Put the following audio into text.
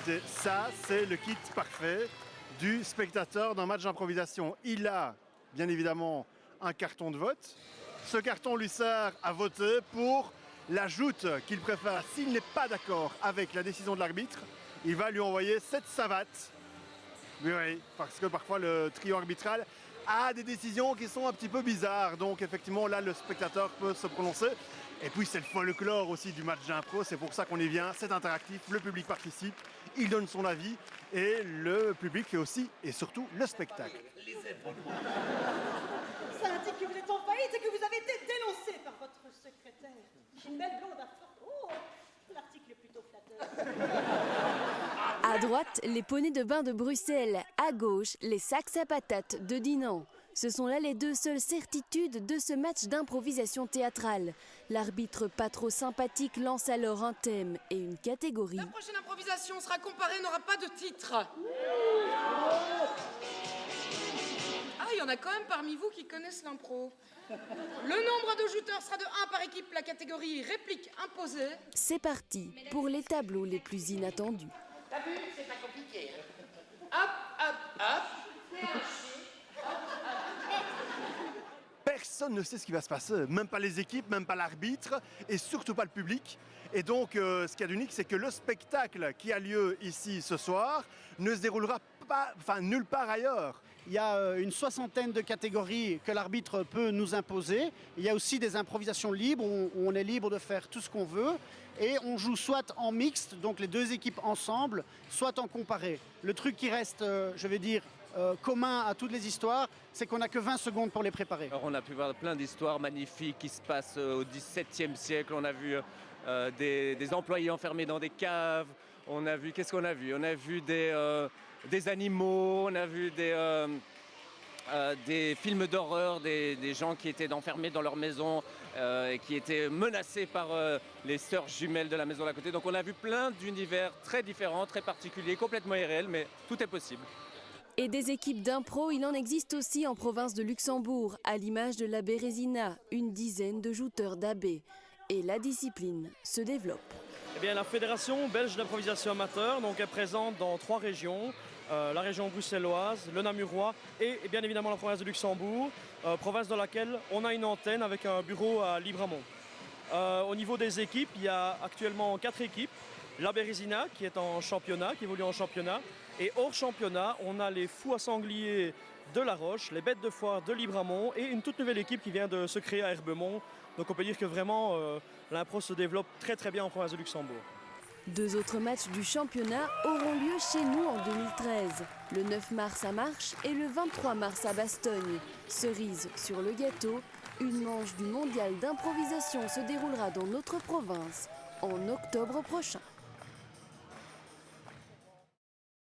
Écoutez, ça, c'est le kit parfait du spectateur d'un match d'improvisation. Il a, bien évidemment, un carton de vote. Ce carton lui sert à voter pour la joute qu'il préfère. S'il n'est pas d'accord avec la décision de l'arbitre, il va lui envoyer cette savate. Oui, parce que parfois le trio arbitral a des décisions qui sont un petit peu bizarres. Donc effectivement, là, le spectateur peut se prononcer. Et puis c'est le folklore aussi du match d'impro, c'est pour ça qu'on y vient, c'est interactif, le public participe, il donne son avis et le public fait aussi et surtout le spectacle. Ça indique que vous êtes en faillite et que vous avez été dénoncé par votre secrétaire. Une belle blonde à forte. Oh, l'article est plutôt flatteur. À droite, les poneys de bain de Bruxelles. À gauche, les sacs à patates de Dinan. Ce sont là les deux seules certitudes de ce match d'improvisation théâtrale. L'arbitre pas trop sympathique lance alors un thème et une catégorie. La prochaine improvisation sera comparée, n'aura pas de titre. Ah, il y en a quand même parmi vous qui connaissent l'impro. Le nombre de jouteurs sera de 1 par équipe, la catégorie réplique imposée. C'est parti pour les tableaux les plus inattendus. T'as vu, c'est pas compliqué. Hop, hop, hop. Personne ne sait ce qui va se passer, même pas les équipes, même pas l'arbitre et surtout pas le public. Et donc ce qu'il y a d'unique, c'est que le spectacle qui a lieu ici ce soir ne se déroulera pas, nulle part ailleurs. Il y a une soixantaine de catégories que l'arbitre peut nous imposer. Il y a aussi des improvisations libres où on est libre de faire tout ce qu'on veut. Et on joue soit en mixte, donc les deux équipes ensemble, soit en comparé. Le truc qui reste, je vais dire, commun à toutes les histoires, c'est qu'on n'a que 20 secondes pour les préparer. Alors on a pu voir plein d'histoires magnifiques qui se passent au XVIIe siècle. On a vu des employés enfermés dans des caves. On a vu, qu'est-ce qu'on a vu? On a vu des animaux, on a vu des films d'horreur, des gens qui étaient enfermés dans leur maison et qui étaient menacés par les sœurs jumelles de la maison d'à côté. Donc on a vu plein d'univers très différents, très particuliers, complètement irréels, mais tout est possible. Et des équipes d'impro, il en existe aussi en province de Luxembourg, à l'image de la Bérésina, une dizaine de jouteurs d'AB. Et la discipline se développe. Eh bien, la Fédération belge d'improvisation amateur donc, est présente dans 3 régions. La région bruxelloise, le Namurois et bien évidemment la province de Luxembourg, province dans laquelle on a une antenne avec un bureau à Libramont. Au niveau des équipes, il y a actuellement 4 équipes. La Bérésina qui est en championnat, qui évolue en championnat. Et hors championnat, on a les fous à sanglier de La Roche, les bêtes de foire de Libramont et une toute nouvelle équipe qui vient de se créer à Herbemont. Donc on peut dire que vraiment l'impro se développe très très bien en province de Luxembourg. 2 autres matchs du championnat auront lieu chez nous en 2013. Le 9 mars à Marche et le 23 mars à Bastogne. Cerise sur le gâteau, une manche du mondial d'improvisation se déroulera dans notre province en octobre prochain.